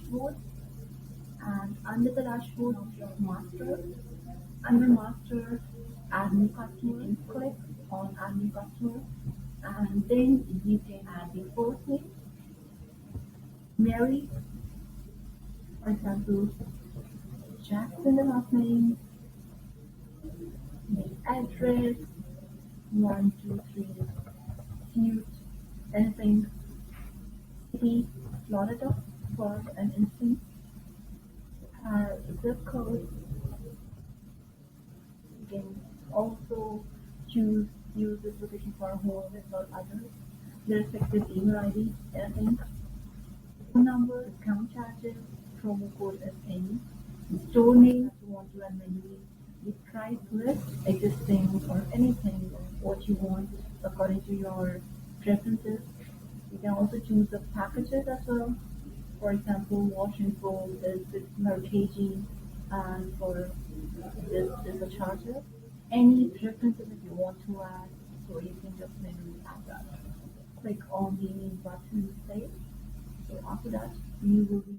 dashboard, and under the dashboard of master, under master, add new customer, you can click on add new customer, and then you can add the first name, Mary, for example, Jackson the last name, the address, 123 suite, anything, city, Florida, for an instance, zip code. You can also choose use this location for home or others, the respective email ID, anything, phone number, discount charges, promo code if any, the store name that you want to add manually, the price list, existing or anything, what you want according to your preferences. You can also choose the packages as well. For example, wash and fold is 600 kg, and for this is a charger. Any preferences that you want to add, so you can just manually add that. Click on the button save. So after that, you will be